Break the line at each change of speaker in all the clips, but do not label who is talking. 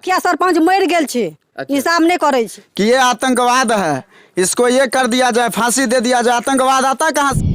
मुखिया सरपंच मर गेल छे, निशाब नहीं करे छे
कि ये आतंकवाद है, इसको ये कर दिया जाए, फांसी दे दिया जाए। आतंकवाद आता कहाँ से?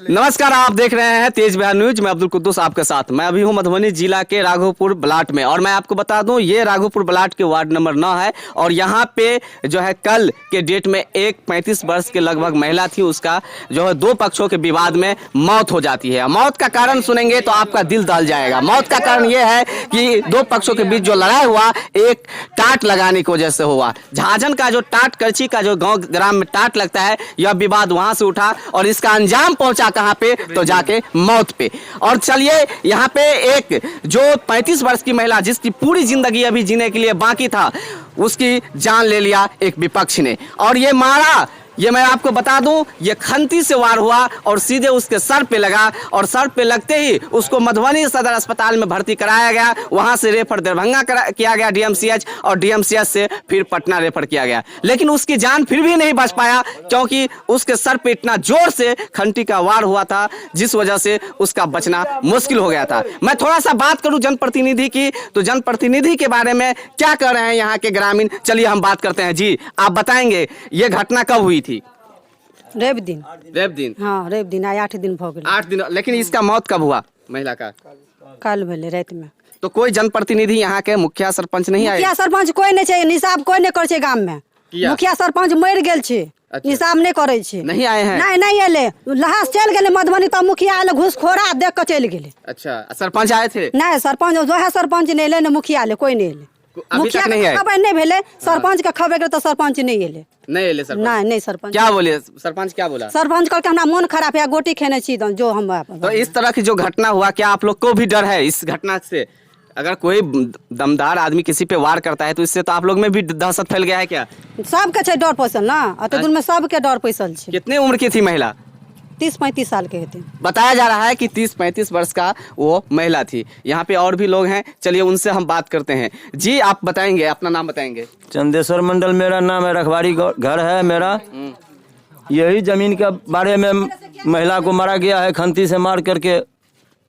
नमस्कार, आप देख रहे हैं तेज बिहार न्यूज। मैं अब्दुल कुद्दूस आपके साथ। मैं अभी हूं मधुबनी जिला के राघोपुर ब्लॉक में और मैं आपको बता दूं ये राघोपुर ब्लॉक के वार्ड नंबर 9 है और यहां पे जो है कल के डेट में एक 35 वर्ष के लगभग महिला थी, उसका जो है दो पक्षों के विवाद में मौत हो जाती है। मौत का कारण सुनेंगे तो आपका दिल दहल जाएगा। मौत का कारण यह है कि दो पक्षों के बीच जो लड़ाई हुआ एक टाट लगाने की वजह से हुआ। झाझन का जो टाट करछी का जो गाँव ग्राम में टाट लगता है, यह विवाद वहां से उठा और इसका अंजाम पहुंचा कहां पे, तो जाके मौत पे। और चलिए यहाँ पे एक जो 35 वर्ष की महिला जिसकी पूरी जिंदगी अभी जीने के लिए बाकी था, उसकी जान ले लिया एक विपक्ष ने और ये मारा। ये मैं आपको बता दूं, ये खंती से वार हुआ और सीधे उसके सर पे लगा और सर पे लगते ही उसको मधुबनी सदर अस्पताल में भर्ती कराया गया। वहां से रेफर दरभंगा किया गया डीएमसीएच और डीएमसीएच से फिर पटना रेफर किया गया, लेकिन उसकी जान फिर भी नहीं बच पाया क्योंकि उसके सर पे इतना जोर से खंती का वार हुआ था जिस वजह से उसका बचना मुश्किल हो गया था। मैं थोड़ा सा बात करूं जनप्रतिनिधि की, तो जनप्रतिनिधि के बारे में क्या कह रहे हैं यहाँ के ग्रामीण, चलिए हम बात करते हैं। जी, आप बताएंगे ये घटना कब हुई थी?
रेब दिन। हाँ, रेब दिन आए 8 दिन हो गए।
8 दिन। लेकिन इसका मौत कब हुआ महिला का?
कल भेले रात में।
तो कोई जनप्रतिनिधि यहाँ के मुखिया सरपंच नहीं आए?
मुखिया सरपंच कोई नहीं छे, निशाब कोई नहीं करे छे गांव में। मुखिया सरपंच मर गेल छे, निशाब नहीं करे छे।
नहीं आए हैं?
नहीं एले, लहास चल गेले मधुबनी, तो मुखिया आले घुसखोरा देख के चल गेले।
अच्छा, सरपंच आए थे?
नहीं, सरपंच जो है सरपंच नहीं एले, न मुखिया आले, कोई नहीं एले। मुखिया
नहीं है?
खबर नहीं भेले, सरपंच का खबर तो सरपंच नहीं एले।
नहीं सरपंच?
नहीं सरपंच
क्या बोले? सरपंच क्या बोला?
सरपंच कहते हमरा मन खराब है, गोटी खेने छी जो हम।
तो इस तरह की जो घटना हुआ, क्या आप लोग को भी डर है इस घटना से? अगर कोई दमदार आदमी किसी पे वार करता है तो इससे तो आप लोग में भी दहशत फैल गया है क्या?
सबके छे डर पैसल ना, अत दूर में सबके डर पैसल छे।
कितने उम्र की थी महिला?
30-35 साल के थे।
बताया जा रहा है कि 30-35 वर्ष का वो महिला थी। यहाँ पे और भी लोग हैं, चलिए उनसे हम बात करते हैं। जी, आप बताएंगे, अपना नाम बताएंगे?
चंदेश्वर मंडल मेरा नाम है, रखवाड़ी घर है मेरा। यही जमीन के बारे में महिला को मारा गया है, खंती से मार करके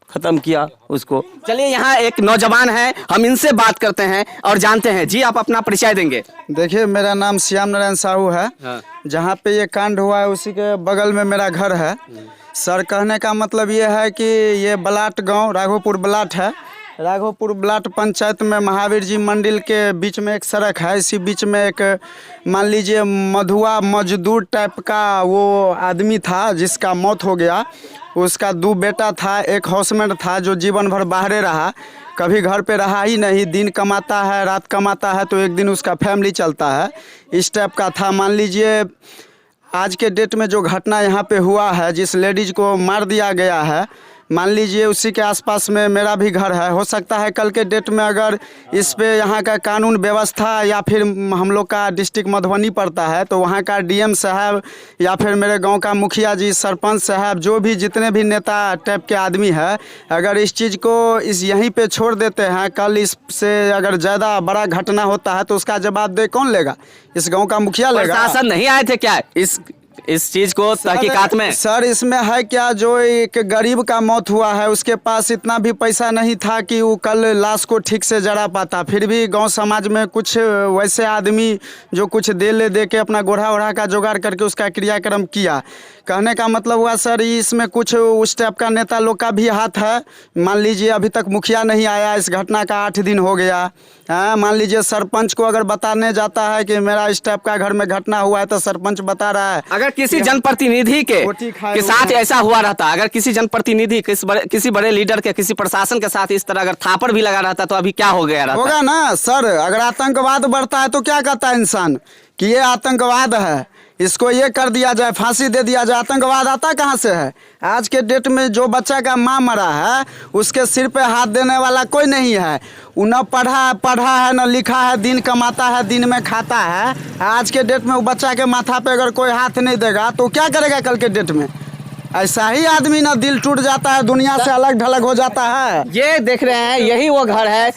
खत्म किया उसको।
चलिए यहाँ एक नौजवान है, हम इनसे बात करते हैं और जानते हैं। जी, आप अपना परिचय देंगे?
देखिए, मेरा नाम श्याम नारायण साहू है।
हाँ।
जहाँ पे ये कांड हुआ है उसी के बगल में मेरा घर है। सर, कहने का मतलब ये है कि ये ब्लाट गांव राघोपुर ब्लाट है। राघोपुर ब्लाट पंचायत में महावीर जी मंदिर के बीच में एक सड़क है। इसी बीच में एक मान लीजिए मधुआ मजदूर टाइप का वो आदमी था जिसका मौत हो गया। उसका 2 बेटा था, एक हाउसमेट था जो जीवन भर बाहरे रहा, कभी घर पे रहा ही नहीं। दिन कमाता है, रात कमाता है, तो एक दिन उसका फैमिली चलता है, इस टाइप का था। मान लीजिए आज के डेट में जो घटना यहाँ पे हुआ है, जिस लेडीज को मार दिया गया है, मान लीजिए उसी के आसपास में मेरा भी घर है। हो सकता है कल के डेट में अगर इस पे यहाँ का कानून व्यवस्था या फिर हम लोग का डिस्ट्रिक्ट मधुबनी पड़ता है तो वहाँ का डीएम साहब या फिर मेरे गांव का मुखिया जी, सरपंच साहब, जो भी जितने भी नेता टाइप के आदमी है, अगर इस चीज़ को इस यहीं पे छोड़ देते हैं, कल इससे अगर ज़्यादा बड़ा घटना होता है तो उसका जवाब दे कौन लेगा? इस गाँव का मुखिया लेगा।
प्रशासन नहीं आए थे क्या इस चीज को तहकीकात में?
सर, इसमें है क्या, जो एक गरीब का मौत हुआ है उसके पास इतना भी पैसा नहीं था कि वो कल लाश को ठीक से जला पाता। फिर भी गांव समाज में कुछ वैसे आदमी जो कुछ दे के अपना गोढ़ा ओढ़ा का जुगाड़ करके उसका क्रियाक्रम किया। कहने का मतलब हुआ सर, इसमें कुछ उस टाइप का नेता लोग का भी हाथ है। मान लीजिए अभी तक मुखिया नहीं आया, इस घटना का 8 दिन हो गया। मान लीजिए सरपंच को अगर बताने जाता है कि मेरा इस टाइप का घर में घटना हुआ है तो सरपंच बता रहा है।
अगर किसी जनप्रतिनिधि के साथ ऐसा हुआ रहता, अगर किसी जनप्रतिनिधि किसी बड़े लीडर के, किसी प्रशासन के साथ इस तरह अगर थापड़ भी लगा रहता तो अभी क्या हो गया रहता?
होगा ना सर। अगर आतंकवाद बढ़ता है तो क्या कहता है इंसान कि ये आतंकवाद है, इसको ये कर दिया जाए, फांसी दे दिया जाए। आतंकवाद आता कहाँ से है? आज के डेट में जो बच्चा का माँ मरा है उसके सिर पे हाथ देने वाला कोई नहीं है। वो न पढ़ा है न लिखा है, दिन कमाता है, दिन में खाता है। आज के डेट में वो बच्चा के माथा पे अगर कोई हाथ नहीं देगा तो क्या करेगा कल के डेट में? ऐसा ही आदमी ना दिल टूट जाता है, दुनिया से अलग ढलग हो जाता है।
ये देख रहे हैं, यही वो घर है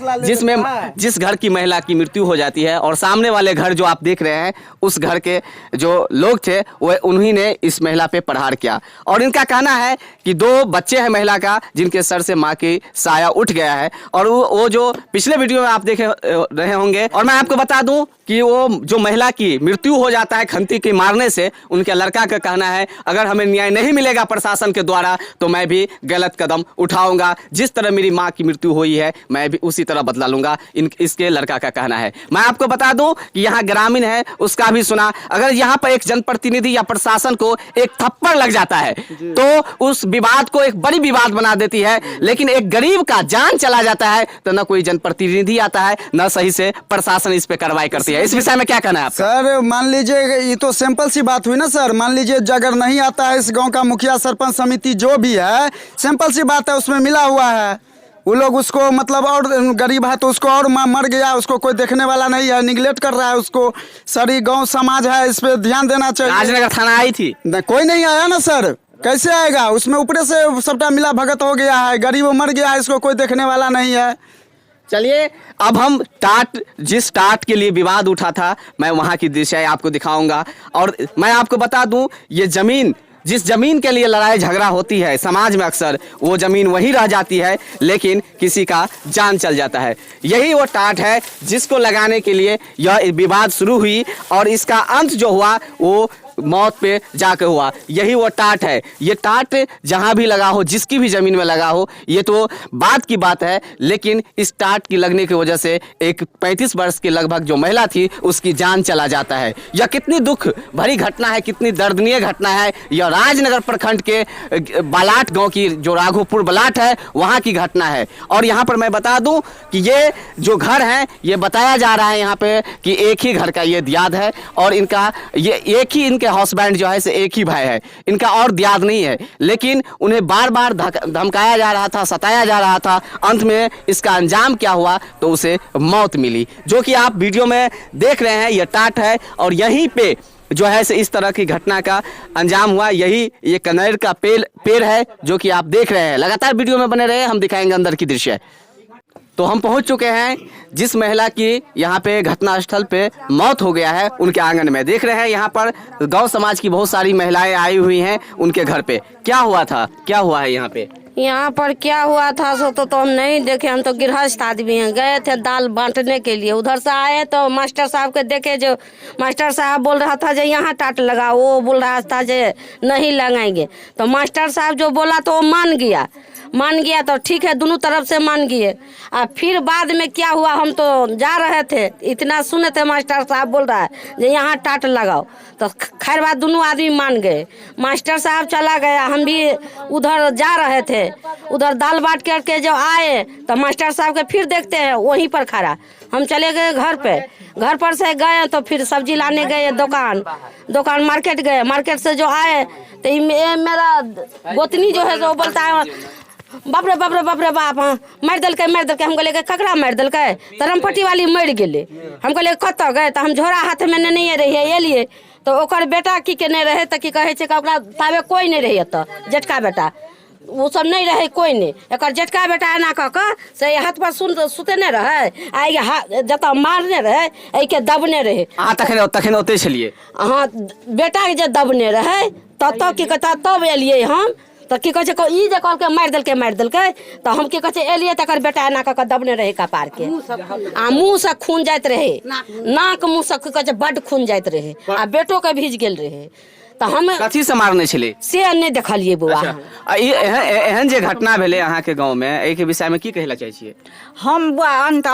जिस घर की महिला की मृत्यु हो जाती है। और सामने वाले घर जो आप देख रहे हैं, उस घर के जो लोग थे वो उन्हीं ने इस महिला पे प्रहार किया। और इनका कहना है कि 2 बच्चे हैं महिला का, जिनके सर से माँ की साया उठ गया है। और वो जो पिछले वीडियो में आप देख रहे होंगे, और मैं आपको बता दूं कि वो जो महिला की मृत्यु हो जाता है खंती के मारने से, उनके लड़का का कहना है अगर हमें न्याय नहीं मिलेगा प्रशासन के द्वारा तो मैं भी गलत कदम उठाऊंगा। जिस तरह मेरी माँ की मृत्यु हुई है मैं भी उसी तरह बदला लूंगा, इसके लड़का का कहना है। मैं आपको बता दूं कि यहाँ ग्रामीण है, उसका भी सुना। अगर यहाँ पर एक जनप्रतिनिधि या प्रशासन को एक थप्पड़ लग जाता है तो उस विवाद को एक बड़ी विवाद बना देती है, लेकिन एक गरीब का जान चला जाता है तो न कोई जनप्रतिनिधि आता है, न सही से प्रशासन इस पे कार्रवाई करती है। इस विषय में क्या कहना है आपका?
सर मान लीजिए, ये तो सिंपल सी बात हुई ना सर। मान लीजिए अगर नहीं आता है इस गांव का मुखिया सरपंच समिति जो भी है, सिंपल सी बात है, उसमें मिला हुआ है। वो लोग उसको मतलब, और गरीब है तो उसको और मर गया, उसको कोई देखने वाला नहीं है, निगलेक्ट कर रहा है उसको। सारी गांव समाज है, इस पे ध्यान देना चाहिए।
राजनगर थाना आई थी,
कोई नहीं आया ना सर, कैसे आएगा? उसमें ऊपर से सबका मिला भगत हो गया है, गरीब मर गया है, इसको कोई देखने वाला नहीं है।
चलिए अब हम जिस टाट के लिए विवाद उठा था, मैं वहां की दृश्य आपको दिखाऊंगा। और मैं आपको बता दूं, ये जमीन, जिस जमीन के लिए लड़ाई झगड़ा होती है समाज में, अक्सर वो जमीन वही रह जाती है, लेकिन किसी का जान चल जाता है। यही वो टाट है जिसको लगाने के लिए यह विवाद शुरू हुई, और इसका अंत जो हुआ वो मौत पे जाकर हुआ। यही वो टाट है। ये टाट जहां भी लगा हो, जिसकी भी जमीन में लगा हो, ये तो बात की बात है, लेकिन इस टाट की लगने की वजह से एक 35 वर्ष की लगभग जो महिला थी उसकी जान चला जाता है। यह कितनी दुख भरी घटना है, कितनी दर्दनीय घटना है। यह राजनगर प्रखंड के बलाट गांव की, जो राघोपुर बलाट है, वहां की घटना है। और यहाँ पर मैं बता दूं कि ये जो घर है, ये बताया जा रहा है यहाँ पे कि एक ही घर का ये दियाद है, और इनका ये एक ही हस्बैंड जो है से एक ही भाई है, इनका और दियाद नहीं है। लेकिन उन्हें बार बार धमकाया जा रहा था, सताया जा रहा था। अंत में इसका अंजाम क्या हुआ तो उसे मौत मिली, जो कि आप वीडियो में देख रहे हैं। यह टाट है और यहीं पे जो है से इस तरह की घटना का अंजाम हुआ। यही ये कनेर का पेड़ है जो कि आप देख रहे हैं। लगातार वीडियो में बने रहे, हम दिखाएंगे अंदर की दृश्य। तो हम पहुंच चुके हैं जिस महिला की यहाँ पे घटनास्थल पे मौत हो गया है, उनके आंगन में। देख रहे हैं यहाँ पर गांव समाज की बहुत सारी महिलाएं आई हुई हैं उनके घर पे। क्या हुआ था, क्या हुआ है यहाँ पे?
यहाँ पर क्या हुआ था सो तो हम नहीं देखे, हम तो गृहस्थ आदमी हैं। गए थे दाल बांटने के लिए, उधर से आए तो मास्टर साहब के देखे, जो मास्टर साहब बोल रहा था जो यहाँ टाट लगा, वो बोल रहा था जो नहीं लगाएंगे। तो मास्टर साहब जो बोला तो वो मान गया तो ठीक है, दोनों तरफ से मान गए। और फिर बाद में क्या हुआ, हम तो जा रहे थे, इतना सुने थे मास्टर साहब बोल रहा है जो यहाँ टाट लगाओ, तो खैर बात दोनों आदमी मान गए। मास्टर साहब चला गया, हम भी उधर जा रहे थे, उधर दाल बांट करके जब आए तो मास्टर साहब के फिर देखते हैं वहीं पर खड़ा। हम चले गए घर पे, घर पर से गए तो फिर सब्जी लाने गए दुकान मार्केट गए। मार्केट से जो आए तो ये मेरा गोतनी जो है जो बोलता है बाप रे बाप रे बाप रे बाप, मार दल के। हम कहले ककरा मार दल के? तो रमपट्टी वाली मर गेले। हम कहले कत गए? तो हम झोरा हाथ में नहीं रहिए, एलिए तो ओकर बेटा की के नहीं रहे, तो की कहे छे ओकरा ताबे कोई नहीं रहिए, तो जेठका बेटा वो सब नहीं रहे, कोई नहीं। एक जेठका बेटा एना कह के से हाथ पर सुते नहीं रहे, आई जत मारने रहे, आई के दबने रहे।
तखन ओते छलिए।
हाँ, बेटा के जे दबने रहे तब की कहता, तब एलिए हम। तो की कहे ई जे कहलके मार देलकै तो हम की कहे एलिए, तकर बेटा एना कह दबने रहे कपार के, आ मुँह से खून जाइत रहे, नाक मुँह से कहे बड खून जाइत रहे, आ बेटो के भीज गेल रहे। तो हम
कथी से मारने छले
से नहीं देखलिए बउआ।
एहन जे घटना भेले अहाँ के गांव में, एहि के विषय में की कहला चाहै छियै?
हम बुआ अंत